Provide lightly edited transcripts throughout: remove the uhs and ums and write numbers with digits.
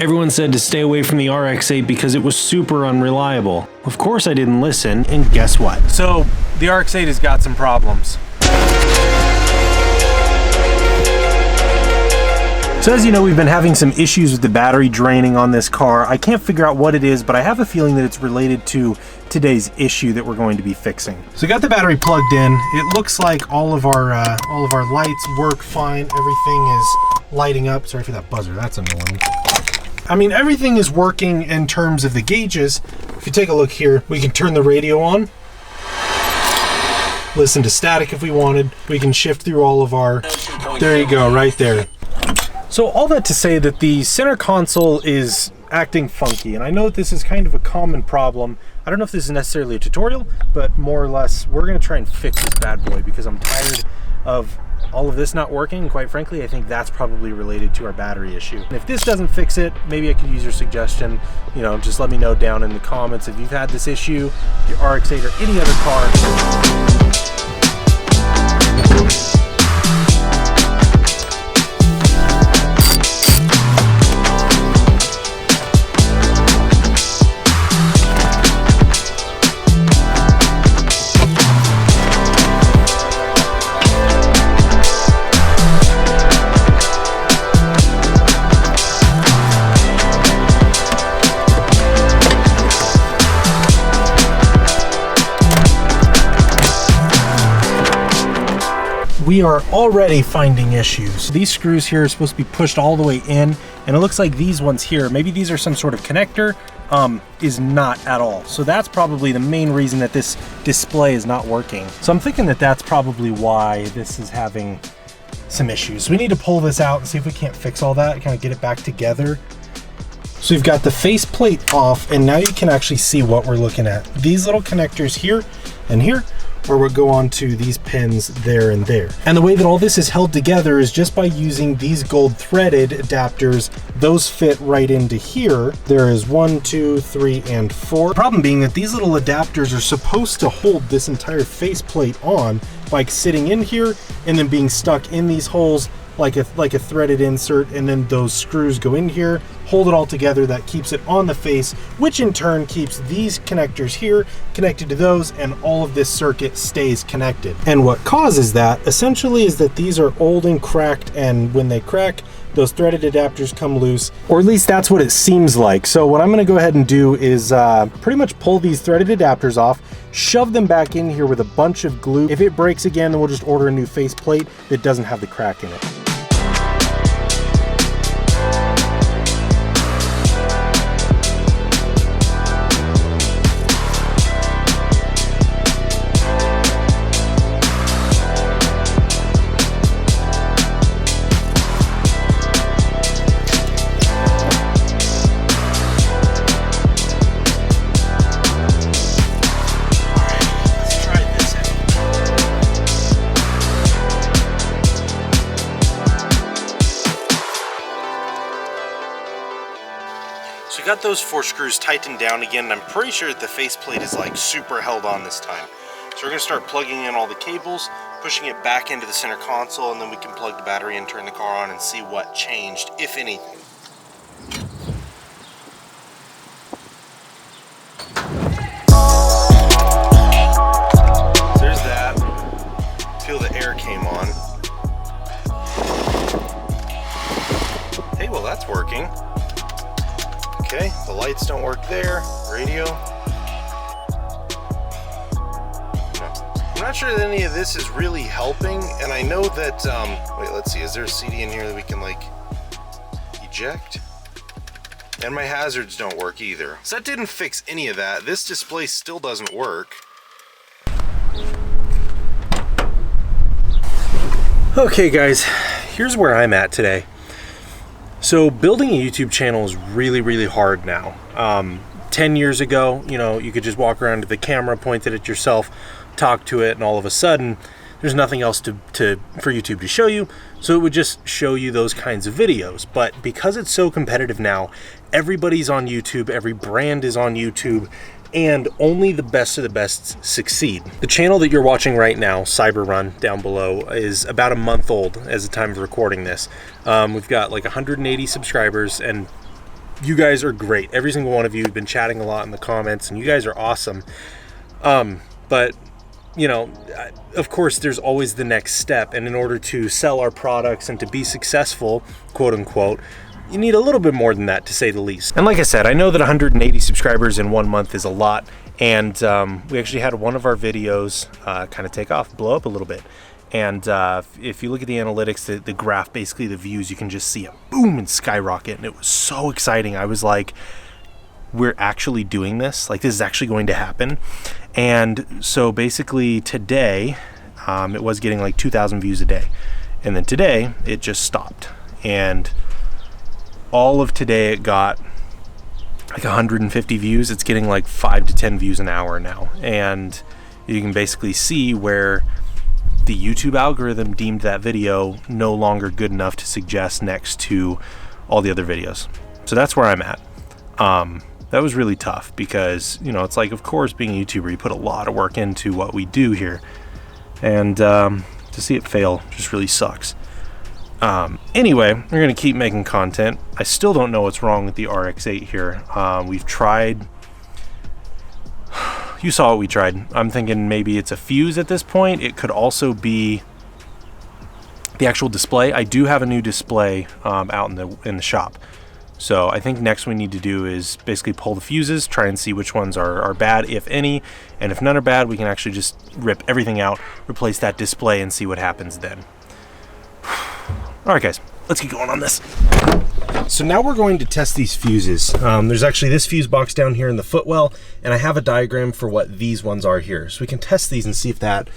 Everyone said to stay away from the RX8 because it was super unreliable. Of course I didn't listen, and guess what? So, the RX8 has got some problems. So as you know, we've been having some issues with the battery draining on this car. I can't figure out what it is, but I have a feeling that it's related to today's issue that we're going to be fixing. So we got the battery plugged in. It looks like all of our lights work fine. Everything is lighting up. Sorry for that buzzer, that's annoying. I mean, everything is working in terms of the gauges. If you take a look here, we can turn the radio on, listen to static if we wanted. We can shift through all of our, there you go, right there. So all that to say that the center console is acting funky, and I know that this is kind of a common problem. I don't know if this is necessarily a tutorial, but more or less, we're gonna try and fix this bad boy because I'm tired of all of this not working. Quite frankly, I think that's probably related to our battery issue. And if this doesn't fix it, maybe I could use your suggestion. You know, just let me know down in the comments if you've had this issue, your RX8 or any other car. We are already finding issues. These screws here are supposed to be pushed all the way in, and it looks like these ones here, maybe these are some sort of connector, is not at all. So that's probably the main reason that this display is not working. So I'm thinking that that's probably why this is having some issues. We need to pull this out and see if we can't fix all that, kind of get it back together. So we've got the faceplate off, and now you can actually see what we're looking at. These little connectors here and here, or we'll go on to these pins there and there. And the way that all this is held together is just by using these gold threaded adapters. Those fit right into here. There is 1, 2, 3, and 4. The problem being that these little adapters are supposed to hold this entire faceplate on, like sitting in here and then being stuck in these holes like a threaded insert, and then those screws go in here, hold it all together. That keeps it on the face, which in turn keeps these connectors here connected to those, and all of this circuit stays connected. And what causes that essentially is that these are old and cracked, and when they crack, those threaded adapters come loose, or at least that's what it seems like. So what I'm going to go ahead and do is pretty much pull these threaded adapters off, shove them back in here with a bunch of glue. If it breaks again, then we'll just order a new faceplate that doesn't have the crack in it. So we got those 4 screws tightened down again, and I'm pretty sure that the faceplate is like super held on this time. So we're gonna start plugging in all the cables, pushing it back into the center console, and then we can plug the battery in, turn the car on, and see what changed, if anything. There's that. Feel the air came on. Hey, well that's working. Okay, the lights don't work there. Radio. No. I'm not sure that any of this is really helping, and I know that, wait, let's see, is there a CD in here that we can, like, eject? And my hazards don't work either. So that didn't fix any of that. This display still doesn't work. Okay, guys, here's where I'm at today. So building a YouTube channel is really, really hard now. 10 years ago, you know, you could just walk around to the camera, point it at yourself, talk to it, and all of a sudden, there's nothing else for YouTube to show you, so it would just show you those kinds of videos. But because it's so competitive now, everybody's on YouTube, every brand is on YouTube, and only the best of the best succeed. The channel that you're watching right now, Cyber Run, down below, is about a month old as the time of recording this. We've got like 180 subscribers, and You guys are great. Every single one of you have been chatting a lot in the comments, and you guys are awesome. But you know, of course, there's always the next step. And in order to sell our products and to be successful, quote unquote, you need a little bit more than that, to say the least. And like I said, I know that 180 subscribers in 1 month is a lot. And we actually had one of our videos kind of take off, blow up a little bit. And if you look at the analytics, the graph, basically the views, you can just see it boom and skyrocket. And it was so exciting. I was like, we're actually doing this. Like, this is actually going to happen. And so basically today, it was getting like 2,000 views a day. And then today, it just stopped. And all of today, it got like 150 views. It's getting like 5 to 10 views an hour now. And you can basically see where the YouTube algorithm deemed that video no longer good enough to suggest next to all the other videos. So that's where I'm at. That was really tough because, you know, it's like, of course, being a YouTuber, you put a lot of work into what we do here. And to see it fail just really sucks. Anyway, we're going to keep making content. I still don't know what's wrong with the RX8 here. We've tried. You saw what we tried. I'm thinking maybe it's a fuse at this point. It could also be the actual display. I do have a new display out in the shop. So I think next we need to do is basically pull the fuses, try and see which ones are bad, if any. And if none are bad, we can actually just rip everything out, replace that display, and see what happens then. All right, guys, let's get going on this. So now we're going to test these fuses. There's actually this fuse box down here in the footwell, and I have a diagram for what these ones are here. So we can test these and see if that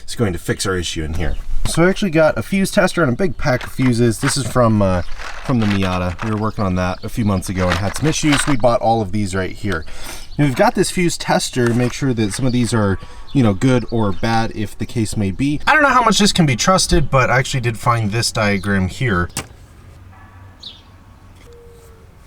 is going to fix our issue in here. So I actually got a fuse tester and a big pack of fuses. This is from the Miata. We were working on that a few months ago and had some issues. We bought all of these right here. And we've got this fuse tester to make sure that some of these are, you know, good or bad, if the case may be. I don't know how much this can be trusted, but I actually did find this diagram here.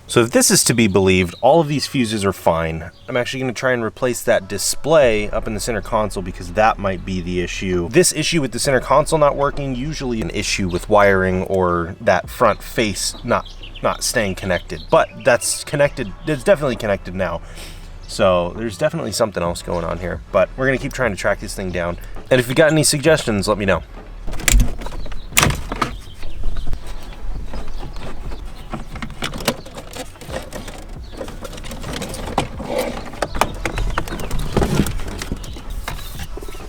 So if this is to be believed, all of these fuses are fine. I'm actually going to try and replace that display up in the center console because that might be the issue. This issue with the center console not working, usually an issue with wiring or that front face not staying connected. But that's connected, it's definitely connected now. So there's definitely something else going on here. But we're going to keep trying to track this thing down. And if you got any suggestions, let me know.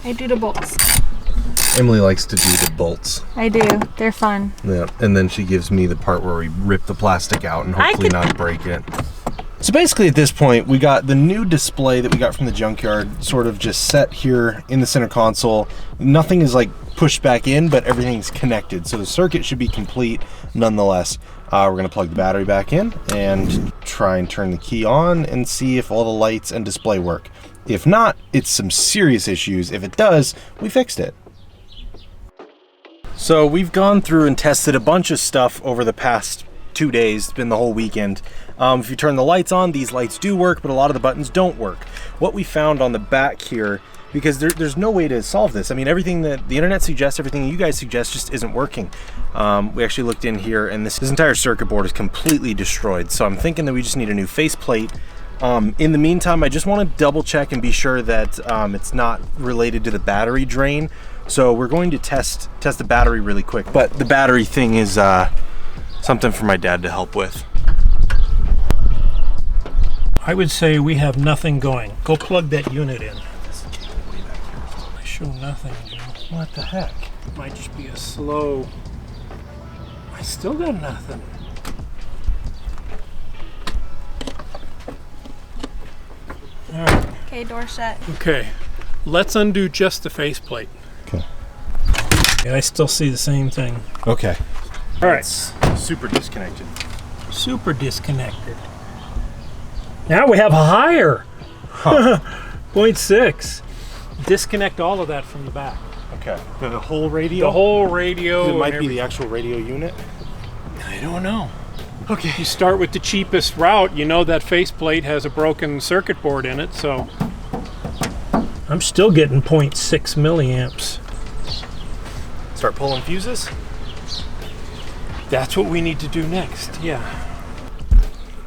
I do the bolts. Emily likes to do the bolts. I do. They're fun. Yeah, and then she gives me the part where we rip the plastic out and hopefully not break it. So basically at this point, we got the new display that we got from the junkyard sort of just set here in the center console. Nothing is like pushed back in, but everything's connected. So the circuit should be complete nonetheless. We're gonna plug the battery back in and try and turn the key on and see if all the lights and display work. If not, it's some serious issues. If it does, we fixed it. So we've gone through and tested a bunch of stuff over the past 2 days. It's been the whole weekend. If you turn the lights on, these lights do work, but a lot of the buttons don't work. What we found on the back here, because there's no way to solve this. I mean, everything that the internet suggests, everything you guys suggest just isn't working. We actually looked in here and this entire circuit board is completely destroyed. So I'm thinking that we just need a new faceplate. In the meantime, I just want to double check and be sure that it's not related to the battery drain. So we're going to test the battery really quick. But the battery thing is something for my dad to help with. I would say we have nothing going. Go plug that unit in. I show nothing, Joe. What the heck? Might just be a slow... I still got nothing. All right. Okay, door shut. Okay, let's undo just the faceplate. Okay. Yeah, I still see the same thing. Okay. All right. It's super disconnected. Super disconnected. Now we have a higher. Huh. 0.6. Disconnect all of that from the back. Okay. The whole radio? The whole radio. It might be the actual radio unit? I don't know. Okay. You start with the cheapest route. You know that faceplate has a broken circuit board in it, so. I'm still getting 0.6 milliamps. Start pulling fuses? That's what we need to do next, yeah.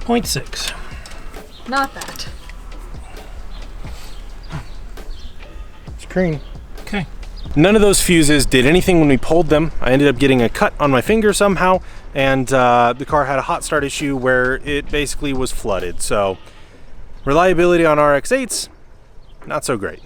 0.6. Not that. Screen. Okay. None of those fuses did anything when we pulled them. I ended up getting a cut on my finger somehow, and the car had a hot start issue where it basically was flooded. So reliability on RX8s, not so great.